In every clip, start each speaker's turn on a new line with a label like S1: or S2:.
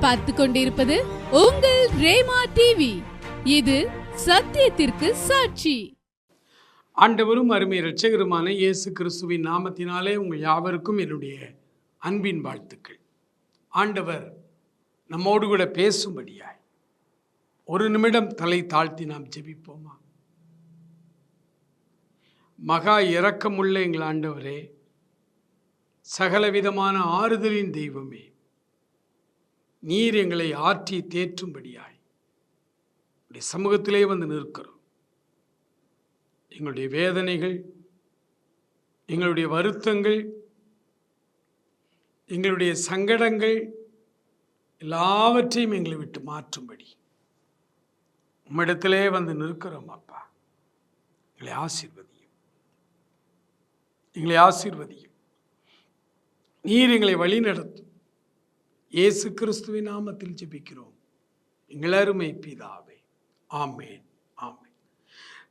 S1: நீங்கள் பார்த்து கொண்டிருப்பது உங்கள் ரேமா டிவி. இது சத்தியத்திற்கு சாட்சி.
S2: ஆண்டவரும் அருமை இரட்சகருமான இயேசு கிறிஸ்துவின் நாமத்தினாலே உங்கள் யாவருக்கும் என்னுடைய அன்பின் வாழ்த்துக்கள். ஆண்டவர் நம்மோடு கூட பேசும்படியாய் ஒரு நிமிடம் தலை தாழ்த்தி நாம் ஜெபிப்போமா? மகா இரக்கமுள்ள எங்கள் ஆண்டவரே, சகலவிதமான ஆறுதலின் தெய்வமே, நீர் எங்களை ஆற்றி தேற்றும்படியாய் உடைய சமூகத்திலே வந்து நிற்கிறோம். எங்களுடைய வேதனைகள், எங்களுடைய வருத்தங்கள், எங்களுடைய சங்கடங்கள் எல்லாவற்றையும் எங்களை விட்டு மாற்றும்படி உம்மிடத்திலே வந்து நிற்கிறோம். அப்பா, எங்களை ஆசீர்வதியும், எங்களை ஆசீர்வதியும். நீர் எங்களை வழி நடத்தும். இயேசு கிறிஸ்துவின் நாமத்தில் ஜெபிக்கிறோம் எங்கள் அருமை பிதாவே, ஆமென், ஆமென்.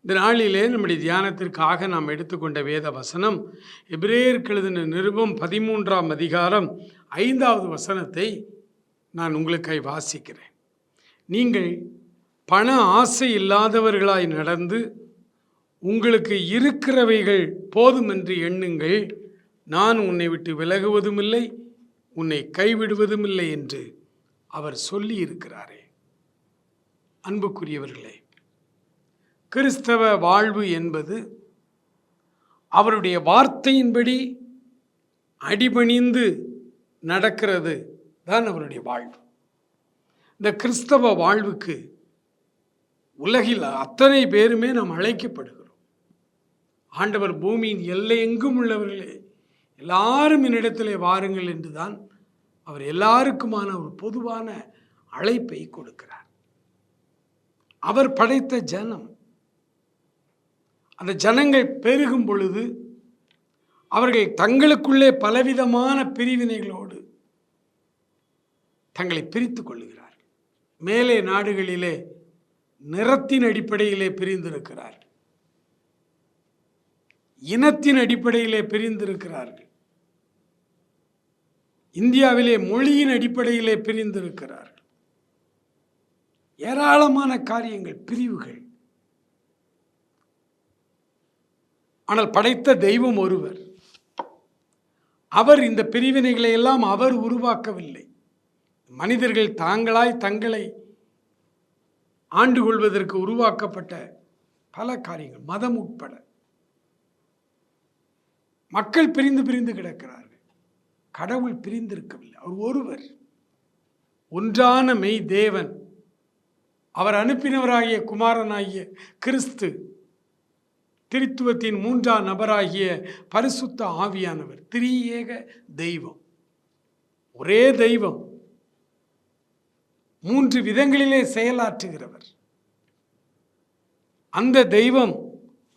S2: இந்த நாளிலே நம்முடைய தியானத்திற்காக நாம் எடுத்துக்கொண்ட வேத வசனம் எபிரேயருக்கு எழுதின நிருபம் 13ஆம் அதிகாரம் 5வது வசனத்தை நான் உங்களுக்காய் வாசிக்கிறேன். நீங்கள் பண ஆசை இல்லாதவர்களாய் நடந்து உங்களுக்கு இருக்கிறவைகள் போதுமென்று எண்ணுங்கள். நான் உன்னை விட்டு விலகுவதும் இல்லை, உன்னை கைவிடுவதும் இல்லை என்று அவர் சொல்லி இருக்கிறாரே. அன்புக்குரியவர்களே, கிறிஸ்தவ வாழ்வு என்பது அவருடைய வார்த்தையின்படி அடிபணிந்து நடக்கிறது தான் அவருடைய வாழ்வு. இந்த கிறிஸ்தவ வாழ்வுக்கு உலகில் அத்தனை பேருமே நாம் அழைக்கப்படுகிறோம். ஆண்டவர் பூமியின் எல்லையெங்கும் உள்ளவர்களே எல்லாரும் என்னிடத்திலே வாருங்கள் என்றுதான் அவர் எல்லாருக்குமான ஒரு பொதுவான அழைப்பை கொடுக்கிறார். அவர் படைத்த ஜனம், அந்த ஜனங்கள் பெருகும் பொழுது அவர்கள் தங்களுக்குள்ளே பலவிதமான பிரிவினைகளோடு தங்களை பிரித்து கொள்ளுகிறார்கள். மேலே நாடுகளிலே நிறத்தின் அடிப்படையிலே பிரிந்திருக்கிறார்கள், இனத்தின் அடிப்படையிலே பிரிந்திருக்கிறார்கள். இந்தியாவிலே மொழியின் அடிப்படையிலே பிரிந்திருக்கிறார்கள். ஏராளமான காரியங்கள், பிரிவுகள். ஆனால் படைத்த தெய்வம் ஒருவர். அவர் இந்த பிரிவினைகளை எல்லாம் அவர் உருவாக்கவில்லை. மனிதர்கள் தாங்களாய் தங்களை ஆண்டு கொள்வதற்கு உருவாக்கப்பட்ட பல காரியங்கள், மதம் உட்பட மக்கள் பிரிந்து பிரிந்து கிடக்கிறார்கள். கடவுள் பிரிந்திருக்கவில்லை, அவர் ஒருவர், ஒன்றான மெய் தேவன். அவர் அனுப்பினவராகிய குமாரனாகிய கிறிஸ்து, திரித்துவத்தின் 3ஆம் நபராகிய பரிசுத்த ஆவியானவர், திரியேக தெய்வம், ஒரே தெய்வம், 3 விதங்களிலே செயலாற்றுகிறவர். அந்த தெய்வம்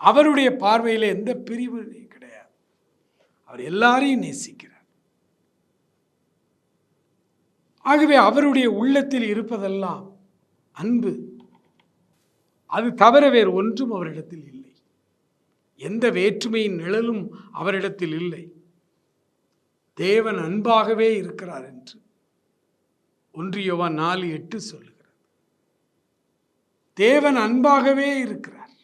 S2: அவருடைய பார்வையிலே எந்த பிரிவு கிடையாது. அவர் எல்லாரையும் நேசிக்கிறார். ஆகவே அவருடைய உள்ளத்தில் இருப்பதெல்லாம் அன்பு. அது தவிர வேறு ஒன்றும் அவரிடத்தில் இல்லை. எந்த வேற்றுமையின் நிழலும் அவரிடத்தில் இல்லை. தேவன் அன்பாகவே இருக்கிறார் என்று 1 யோவான் 4:8 சொல்லுகிறது. தேவன் அன்பாகவே இருக்கிறார்.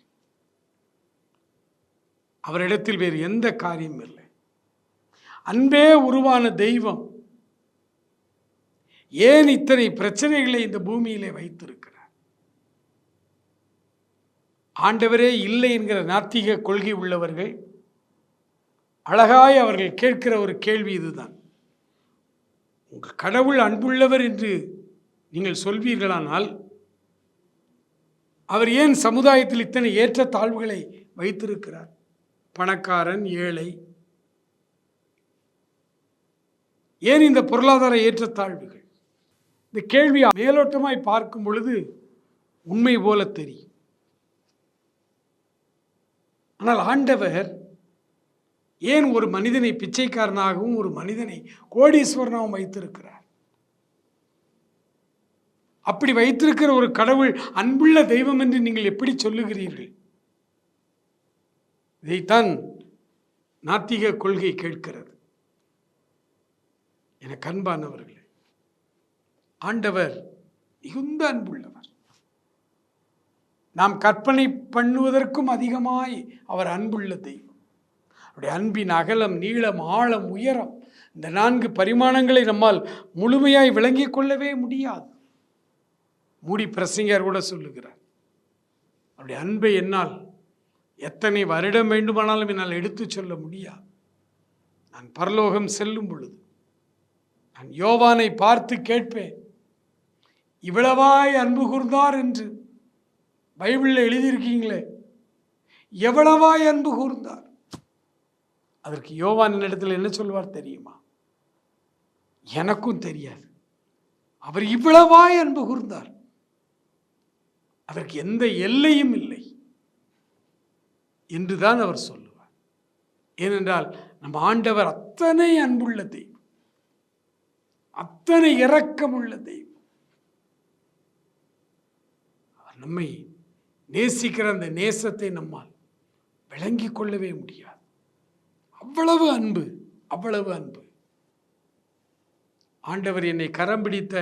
S2: அவரிடத்தில் வேறு எந்த காரியமும் இல்லை. அன்பே உருவான தெய்வம் ஏன் இத்தனை பிரச்சனைகளை இந்த பூமியிலே வைத்திருக்கிறார்? ஆண்டவரே இல்லை என்கிற நாத்திக கொள்கை உள்ளவர்கள் அழகாய் அவர்கள் கேட்கிற ஒரு கேள்வி இதுதான். உங்கள் கடவுள் அன்புள்ளவர் என்று நீங்கள் சொல்வீர்களானால் அவர் ஏன் சமுதாயத்தில் இத்தனை ஏற்ற தாழ்வுகளை வைத்திருக்கிறார்? பணக்காரன், ஏழை, ஏன் இந்த பொருளாதார ஏற்றத்தாழ்வுகள்? இந்த கேள்வி மேலோட்டமாய் பார்க்கும் பொழுது உண்மை போல தெரியும். ஆனால் ஆண்டவர் ஏன் ஒரு மனிதனை பிச்சைக்காரனாகவும் ஒரு மனிதனை கோடீஸ்வரனாகவும் வைத்திருக்கிறார்? அப்படி வைத்திருக்கிற ஒரு கடவுள் அன்புள்ள தெய்வம் என்று நீங்கள் எப்படி சொல்லுகிறீர்கள்? இதைத்தான் நாத்திக கொள்கை கேட்கிறது. எனக்கு அன்பானவர்களே, ஆண்டவர் மிகுந்த அன்புள்ளவர். நாம் கற்பனை பண்ணுவதற்கும் அதிகமாய் அவர் அன்புள்ள தெய்வம். அவருடைய அன்பின் அகலம், நீளம், ஆழம், உயரம், இந்த 4 பரிமாணங்களை நம்மால் முழுமையாய் விளங்கிக் கொள்ளவே முடியாது. மூடி பிரசங்கர் கூட சொல்லுகிறார், அவருடைய அன்பை என்னால் எத்தனை வருடம் வேண்டுமானாலும் என்னால் எடுத்து சொல்ல முடியாது. நான் பரலோகம் செல்லும் பொழுது நான் யோவானை பார்த்து கேட்பேன், இவ்வளவாய் அன்பு கூர்ந்தார் என்று பைபிளில் எழுதியிருக்கீங்களே, எவ்வளவாய் அன்பு கூர்ந்தார்? அதற்கு யோவான் இடத்துல என்ன சொல்வார் தெரியுமா? எனக்கும் தெரியாது. அவர் இவ்வளவாய் அன்பு கூர்ந்தார், அதற்கு எந்த எல்லையும் இல்லை என்றுதான் அவர் சொல்லுவார். ஏனென்றால் நம் ஆண்டவர் அத்தனை அன்புள்ள தெய்வம், அத்தனை இரக்கமுள்ள தெய்வம். நம்மை நேசிக்கிற அந்த நேசத்தை நம்மால் விளங்கிக் கொள்ளவே முடியாது. அவ்வளவு அன்பு, அவ்வளவு அன்பு. ஆண்டவர் என்னை கரம் பிடித்த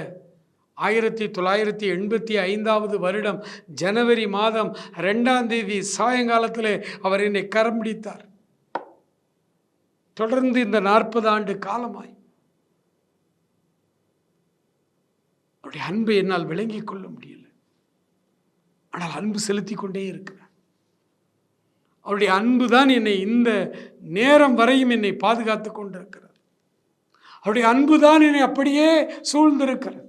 S2: 1985 வருடம் ஜனவரி மாதம் 2ஆம் தேதி சாயங்காலத்தில் அவர் என்னை கரம் பிடித்தார். தொடர்ந்து இந்த 40 ஆண்டு காலமாய் அவருடைய அன்பை என்னால் விளங்கிக் கொள்ள முடியல. ஆனால் அன்பு செலுத்தி கொண்டே இருக்கிறார். அவருடைய அன்பு தான் என்னை இந்த நேரம் வரையும் என்னை பாதுகாத்து கொண்டிருக்கிறது. அவருடைய அன்பு தான் என்னை அப்படியே சூழ்ந்திருக்கிறது.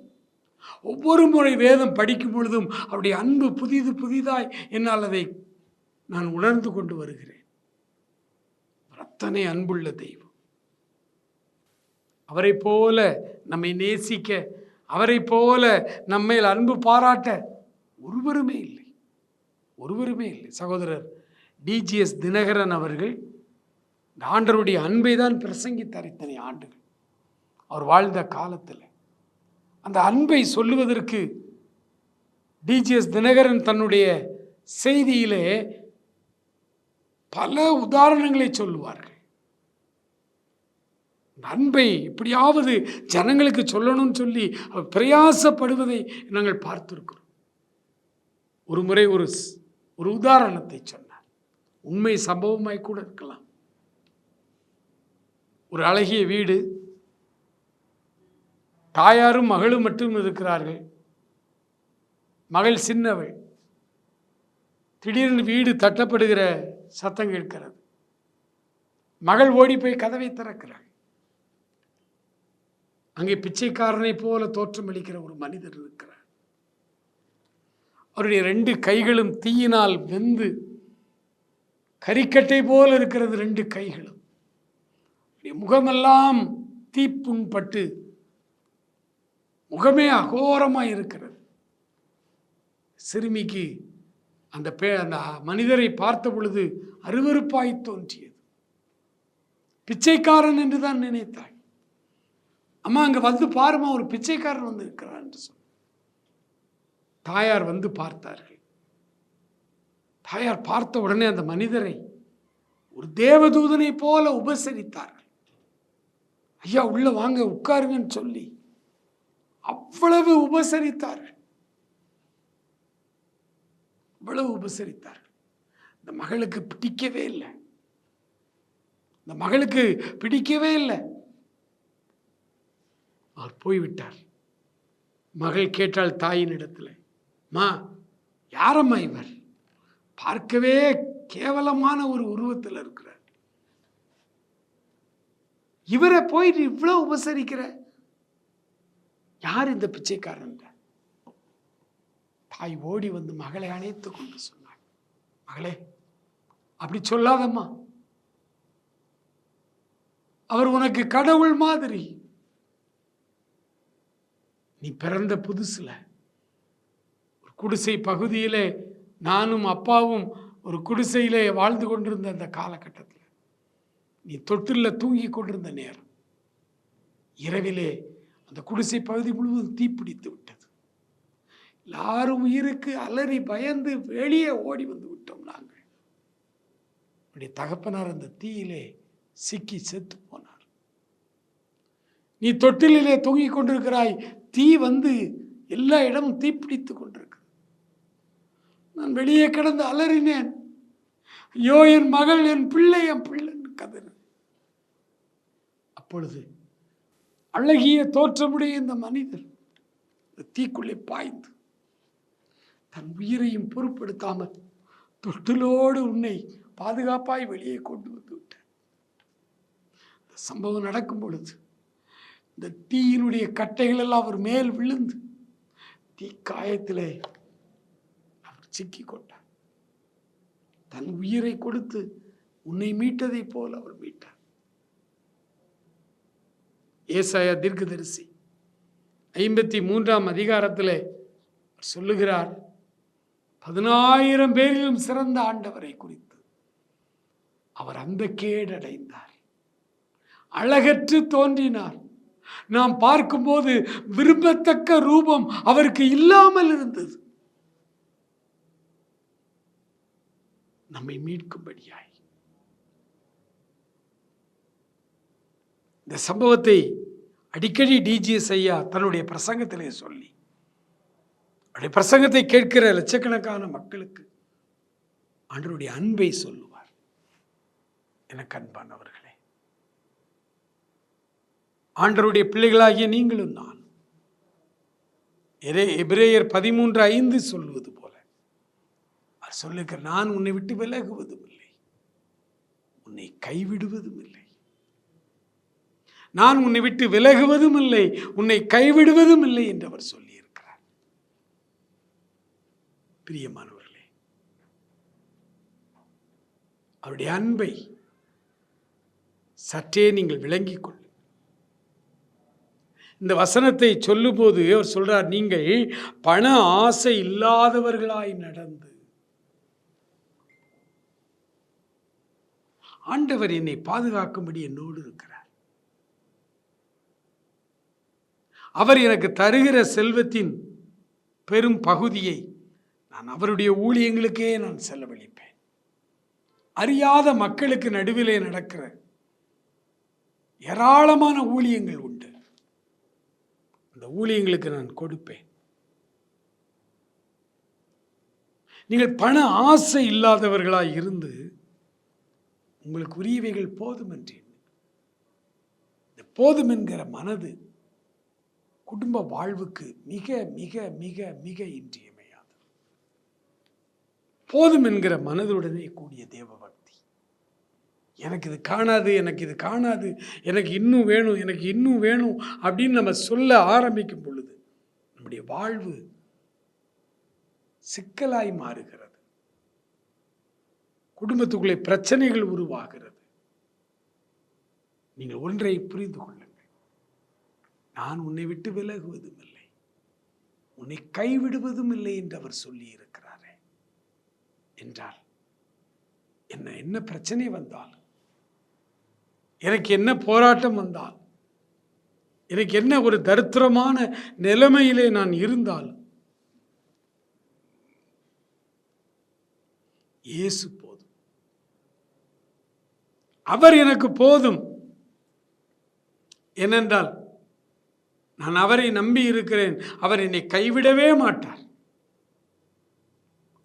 S2: ஒவ்வொரு முறை வேதம் படிக்கும் பொழுதும் அவருடைய அன்பு புதிதாய் என்னால் அதை நான் உணர்ந்து கொண்டு வருகிறேன். அத்தனை அன்புள்ள தெய்வம். அவரை போல நம்மை நேசிக்க, அவரை போல நம்மேல் அன்பு பாராட்ட ஒருவருமே இல்லை, ஒருவருமே இல்லை. சகோதரர் டிஜிஎஸ் தினகரன் அவர்கள் இந்த ஆண்டவருடைய அன்பை தான் பிரசங்கித்தார் இத்தனை ஆண்டுகள். அவர் வாழ்ந்த காலத்தில் அந்த அன்பை சொல்லுவதற்கு டிஜிஎஸ் தினகரன் தன்னுடைய செய்தியிலே பல உதாரணங்களை சொல்லுவார்கள். அன்பை எப்படியாவது ஜனங்களுக்கு சொல்லணும்னு சொல்லி அவர் பிரயாசப்படுவதை நாங்கள் பார்த்திருக்கிறோம். ஒரு முறை ஒரு உதாரணத்தை சொன்னார். உண்மை சம்பவமாய் கூட இருக்கலாம். ஒரு அழகிய வீடு, தாயாரும் மகளும் மட்டும் இருக்கிறார்கள். மகள் சின்னவள். திடீர்னு வீடு தட்டப்படுகிற சத்தம் கேட்கிறது. மகள் ஓடி போய் கதவை திறக்கிறாள். அங்கே பிச்சைக்காரனை போல தோற்றமளிக்கிற ஒரு மனிதர் இருக்கிறார். அவருடைய 2 கைகளும் தீயினால் வெந்து கரிக்கட்டை போல இருக்கிறது. 2 கைகளும், முகமெல்லாம் தீப்புண்பட்டு முகமே அகோரமாய் இருக்கிறது. சிறுமிக்கு அந்த மனிதரை பார்த்த பொழுது அருவருப்பாய் தோன்றியது. பிச்சைக்காரன் என்று தான் நினைத்தாள். அம்மா அங்க வந்து பாருமா, ஒரு பிச்சைக்காரன் வந்து இருக்கிறான் என்று சொன்ன. தாயார் வந்து பார்த்தார்கள். தாயார் பார்த்த உடனே அந்த மனிதரை ஒரு தேவதூதனை போல உபசரித்தார்கள். ஐயா உள்ள வாங்க, உட்காருங்கன்னு சொல்லி அவ்வளவு உபசரித்தார்கள், அவ்வளவு உபசரித்தார்கள். இந்த மகளுக்கு பிடிக்கவே இல்லை, இந்த மகளுக்கு பிடிக்கவே இல்லை. அவர் போய்விட்டார். மகள் கேட்டாள் தாயின் இடத்துல, மா யாரம்மா இவர்? பார்க்கவே கேவலமான ஒரு உருவத்தில் இருக்கிறார். இவரை போயிட்டு இவ்வளவு உபசரிக்கிற, யார் இந்த பிச்சைக்காரன்? தாய் ஓடி வந்து மகளை அணைத்து கொண்டு சொன்னாள், மகளே அப்படி சொல்லாதம்மா, அவர் உனக்கு கடவுள் மாதிரி. நீ பிறந்த புதுசுல ஒரு குடிசை பகுதியிலே நானும் அப்பாவும் ஒரு குடிசையிலே வாழ்ந்து கொண்டிருந்த அந்த காலகட்டத்தில் நீ தொட்டில்ல தூங்கி கொண்டிருந்த நேரம், இரவிலே அந்த குடிசை பகுதி முழுவதும் தீப்பிடித்து விட்டது. எல்லாரும் உயிருக்கு அலறி பயந்து வெளியே ஓடி வந்து விட்டோம். நாங்கள் உடைய தகப்பனார் அந்த தீயிலே சிக்கி செத்து போனார். நீ தொட்டிலே தூங்கிக் கொண்டிருக்கிறாய், தீ வந்து எல்லா இடமும் தீப்பிடித்து கொண்டிருக்கு. நான் வெளியே கிடந்து அலறினேன். ஐயோ, என் மகள், என் பிள்ளை, என் பிள்ளைன்னு கதறு. அப்பொழுது அழகிய தோற்றமுடைய இந்த மனிதர் தீக்குள்ளே பாய்ந்து தன் உயிரையும் பொருட்படுத்தாமல் தொட்டிலோடு உன்னை பாதுகாப்பாய் வெளியே கொண்டு வந்து விட்டார். இந்த சம்பவம் நடக்கும் பொழுது இந்த தீயினுடைய கட்டைகள் எல்லாம் அவர் மேல் விழுந்து தீக்காயத்திலே அவர் சிக்கிக் கொண்டார். தன் உயிரை கொடுத்து உன்னை மீட்டதை போல் அவர் மீட்டார். ஏசாயா தீர்க்கதரிசி 53ஆம் அதிகாரத்திலே சொல்லுகிறார், 10,000 பேரிலும் சிறந்த ஆண்டவரை குறித்து அவர் அந்த கேடடைந்தார், அழகற்று தோன்றினார். நாம் பார்க்கும்போது விரும்பத்தக்க ரூபம் அவருக்கு இல்லாமல் இருந்தது. நம்மை மீட்கும்படியாய் இந்த சம்பவத்தை அடிக்கடி டிஜிஎஸ் ஐயா தன்னுடைய பிரசங்கத்திலே சொல்லி அவருடைய பிரசங்கத்தை கேட்கிற லட்சக்கணக்கான மக்களுக்கு ஆண்டவருடைய அன்பை சொல்லுவார். எனக்கு அன்பானவர்களே, ஆண்டவருடைய பிள்ளைகளாகிய நீங்களும் நான் எபிரேயர் 13:5 சொல்வது போல அவர் சொல்லுகிற, நான் உன்னை விட்டு விலகுவதும் இல்லை, உன்னை கைவிடுவதும் இல்லை. நான் உன்னை விட்டு விலகுவதும் இல்லை, உன்னை கைவிடுவதும் இல்லை என்று அவர் சொல்லியிருக்கிறார். பிரியமானவர்களே, அவருடைய அன்பை சற்றே நீங்கள் விளங்கிக் கொள்ளுங்கள். இந்த வசனத்தை சொல்லும் போது அவர் சொல்றார், நீங்கள் பண ஆசை இல்லாதவர்களாய் நடந்து. ஆண்டவர் என்னை பாதுகாக்கும்படி என்னோடு இருக்கிறார். அவர் எனக்கு தருகிற செல்வத்தின் பெரும் பகுதியை நான் அவருடைய ஊழியங்களுக்கே நான் செலவழிப்பேன். அறியாத மக்களுக்கு நடுவிலே நடக்கிற ஏராளமான ஊழியங்கள் உண்டு, அந்த ஊழியங்களுக்கு நான் கொடுப்பேன். நீங்கள் பண ஆசை இல்லாதவர்களாய் இருந்து உங்களுக்கு உரியவைகள் போதும் என்று இந்த போதும் என்கிற மனது குடும்ப வாழ்வுக்கு மிக மிக மிக மிக இன்றியமையாது. போதும் என்கிற மனதுடனே கூடிய தேவ பக்தி. எனக்கு இது காணாது, எனக்கு இது காணாது, எனக்கு இன்னும் வேணும், எனக்கு இன்னும் வேணும் அப்படின்னு நம்ம சொல்ல ஆரம்பிக்கும் பொழுது நம்முடைய வாழ்வு சிக்கலாய் மாறுகிறது. குடும்பத்துக்குள்ளே பிரச்சனைகள் உருவாகிறது. நீங்கள் ஒன்றை புரிந்து கொள்ளுங்கள், நான் உன்னை விட்டு விலகுவதும் இல்லை, உன்னை கைவிடுவதும் இல்லை என்று அவர் சொல்லி இருக்கிறாரே என்றால் என்ன பிரச்சனை வந்தால், எனக்கு என்ன போராட்டம் வந்தால், எனக்கு என்ன ஒரு தரித்திரமான நிலைமையிலே நான் இருந்தால், இயேசு போதும், அவர் எனக்கு போதும். ஏனென்றால் நான் அவரை நம்பி இருக்கிறேன். அவர் என்னை கைவிடவே மாட்டார்,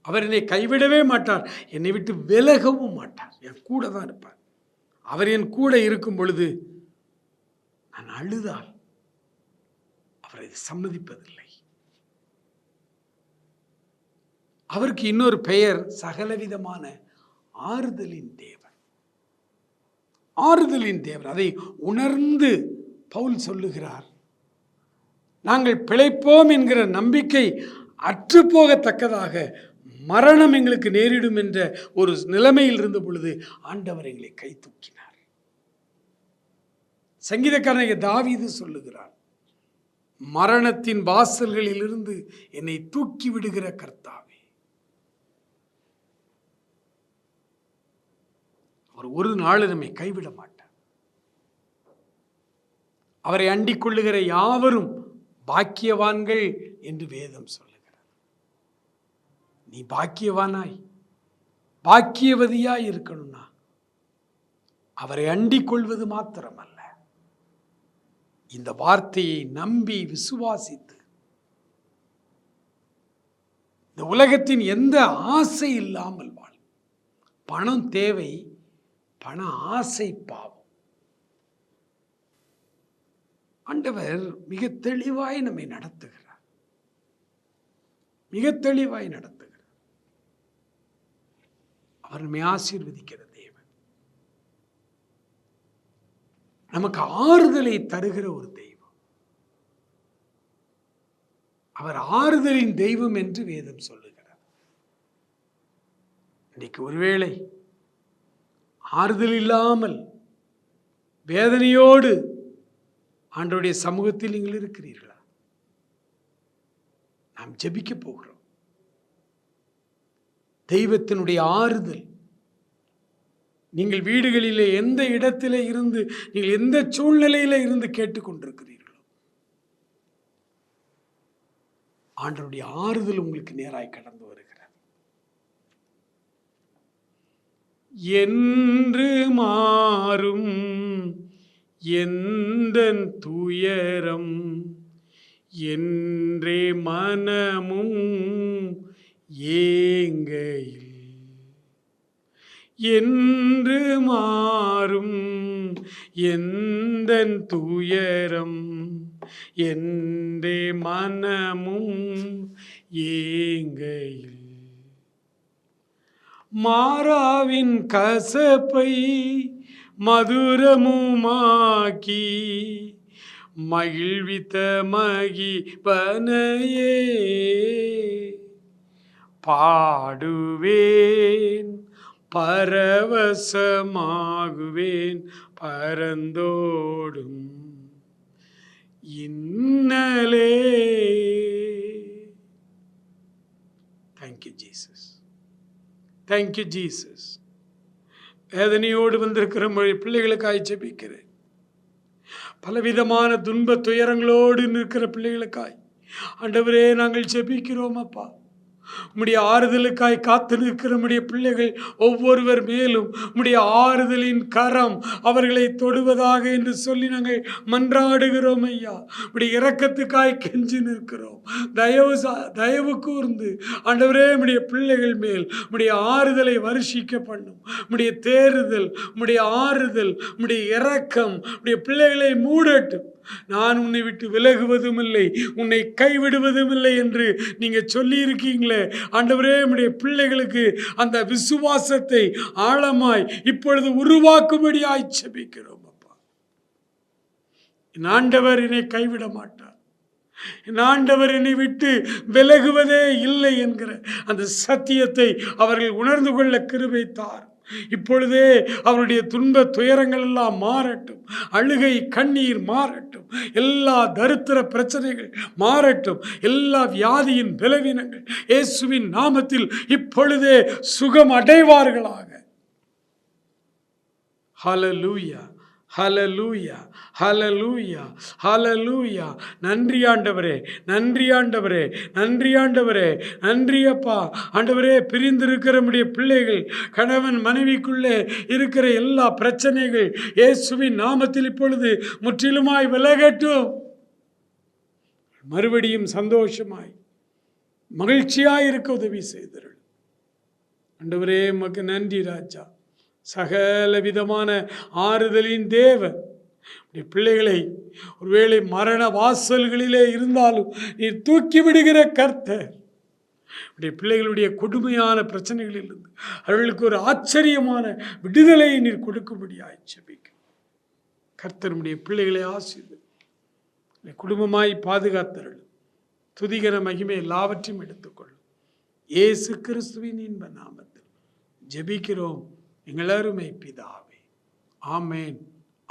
S2: அவர் என்னை கைவிடவே மாட்டார், என்னை விட்டு விலகவும் மாட்டார், என் கூட தான் இருப்பார். அவர் என் கூட இருக்கும் பொழுது நான் அழுதால் அவரை சம்மதிப்பதில்லை. அவருக்கு இன்னொரு பெயர் சகலவிதமான ஆறுதலின் தேவன். ஆறுதலின் தேவன். அதை உணர்ந்து பவுல் சொல்லுகிறார், நாங்கள் பிழைப்போம் என்கிற நம்பிக்கை அற்றுப்போகத்தக்கதாக மரணம் எங்களுக்கு நேரிடும் என்ற ஒரு நிலைமையில் இருந்த பொழுது ஆண்டவர் எங்களை கை தூக்கினார். சங்கீதக்காரனாகிய தாவீது சொல்லுகிறார், மரணத்தின் வாசல்களில் இருந்து என்னை தூக்கி விடுகிற கர்த்தாவே. அவர் ஒரு நாள் நம்மை கைவிட மாட்டார். அவரை அண்டிக் கொள்ளுகிற யாவரும் பாக்கியவான்கள் என்று வேதம் சொல்லுகிறது. நீ பாக்கியவானாய் பாக்கியவதியாய் இருக்கணும்னா அவரை அண்டிக் கொள்வது மாத்திரமல்ல, இந்த வார்த்தையை நம்பி விசுவாசித்து இந்த உலகத்தின் எந்த ஆசை இல்லாமல் வாழ. பணம் தேவை, பண ஆசை பாவம். ஆண்டவர் மிக தெளிவாய் நம்மை நடத்துகிறார், மிக தெளிவாய் நடத்துகிறார். அவர் நம்மை ஆசீர்வதிக்கிற தேவன், நமக்கு ஆறுதலை தருகிற ஒரு தெய்வம். அவர் ஆறுதலின் தெய்வம் என்று வேதம் சொல்லுகிறார். இன்னைக்கு ஒருவேளை ஆறுதல் இல்லாமல் வேதனையோடு ஆண்டவருடைய சமூகத்தில் நீங்கள் இருக்கிறீர்களா? நாம் ஜெபிக்க போகிறோம். தெய்வத்தினுடைய ஆறுதல் நீங்கள் வீடுகளிலே எந்த இடத்திலே இருந்து, நீங்கள் எந்த சூழ்நிலையில இருந்து கேட்டுக்கொண்டிருக்கிறீர்களோ, ஆண்டவருடைய ஆறுதல் உங்களுக்கு நேராய் கடந்து வருகிறது. என்று மாறும் எந்தன் துயரம், என்றே மனமும் ஏங்கையில், என்று மாறும் எந்தன் துயரம், என்றே மனமும் ஏங்கையில், மாறாவின் கசப்பை மதுரமுமாக்கி மகிழ்வித்த மகிபனையே பாடுவேன், பரவசமாகுவேன், பரந்தோடும் இன்னலே. Thank you Jesus, thank you Jesus. வேதனையோடு வந்திருக்கிற பிள்ளைகளுக்காய் ஜெபிக்கிறேன். பலவிதமான துன்ப துயரங்களோடு நிற்கிற பிள்ளைகளுக்காய் ஆண்டவரே நாங்கள் ஜெபிக்கிறோம் அப்பா. உம்முடைய ஆறுதலுக்காய் காத்து நிற்கிற உம்முடைய பிள்ளைகள் ஒவ்வொருவர் மேலும் உம்முடைய ஆறுதலின் கரம் அவர்களை தொடுவதாக என்று சொல்லி நாங்கள் மன்றாடுகிறோம் ஐயா. உம்முடைய இரக்கத்துக்காய் கெஞ்சி நிற்கிறோம். தயவு கூர்ந்து ஆண்டவரே உம்முடைய பிள்ளைகள் மேல் உம்முடைய ஆறுதலை வருஷிக்க பண்ணும். உம்முடைய தேறுதல், உம்முடைய ஆறுதல், உம்முடைய இரக்கம் உம்முடைய பிள்ளைகளை மூடட்டும். நான் உன்னை விட்டு விலகுவதும் இல்லை, உன்னை கைவிடுவதும் இல்லை என்று நீங்க சொல்லி இருக்கீங்களே ஆண்டவரே. உம்முடைய பிள்ளைகளுக்கு அந்த விசுவாசத்தை ஆழமாய் இப்பொழுது உருவாக்கும்படியாய் ஜெபிக்கிறோம் அப்பா. என் ஆண்டவர் என்னை கைவிட மாட்டார், என் ஆண்டவர் என்னை விட்டு விலகுவதே இல்லை என்கிற அந்த சத்தியத்தை அவர்கள் உணர்ந்து கொள்ள கிருபை தார். இப்பொழுதே அவருடைய துன்ப துயரங்கள் எல்லாம் மாறட்டும், அழுகை கண்ணீர் மாறட்டும், எல்லா தரித்திர பிரச்சனைகள் மாறட்டும், எல்லா வியாதியின் பலவீனங்கள் இயேசுவின் நாமத்தில் இப்பொழுதே சுகம் அடைவார்களாக. ஹல்லேலூயா, ஹல்லேலூயா, ஹல்லேலூயா, ஹல்லேலூயா. நன்றி ஆண்டவரே, நன்றி ஆண்டவரே, நன்றி ஆண்டவரே, நன்றி அப்பா. ஆண்டவரே, பிரிந்திருக்கிற நம்முடைய பிள்ளைகள், கணவன் மனைவிக்குள்ளே இருக்கிற எல்லா பிரச்சனைகள் இயேசுவின் நாமத்தில் இப்பொழுது முற்றிலுமாய் விலகட்டும். மறுபடியும் சந்தோஷமாய் மகிழ்ச்சியாய் இருக்க உதவி செய்தீர்கள் ஆண்டவரே. உமக்கு நன்றி ராஜா. சகல விதமான ஆறுதலின் தேவன் பிள்ளைகளை ஒருவேளை மரண வாசல்களிலே இருந்தாலும் நீர் தூக்கி விடுகிற கர்த்தர். பிள்ளைகளுடைய கொடுமையான பிரச்சனைகளில் இருந்து அவர்களுக்கு ஒரு ஆச்சரியமான விடுதலையை நீர் கொடுக்கும்படியாய் ஜெபிக்கிறேன். கர்த்தர் உம்முடைய பிள்ளைகளை ஆசீர்வதி குடும்பமாய் பாதுகாத்தருள். துதிகர மகிமை எல்லாவற்றையும் எடுத்துக்கொள்ளும். இயேசு கிறிஸ்துவின் இன்ப நாமத்தில் ஜெபிக்கிறோம் எங்கள் அருமை பிதாவே. ஆமேன்,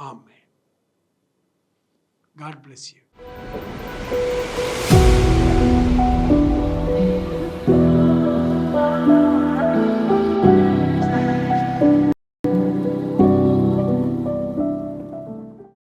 S2: ஆமேன். God bless you.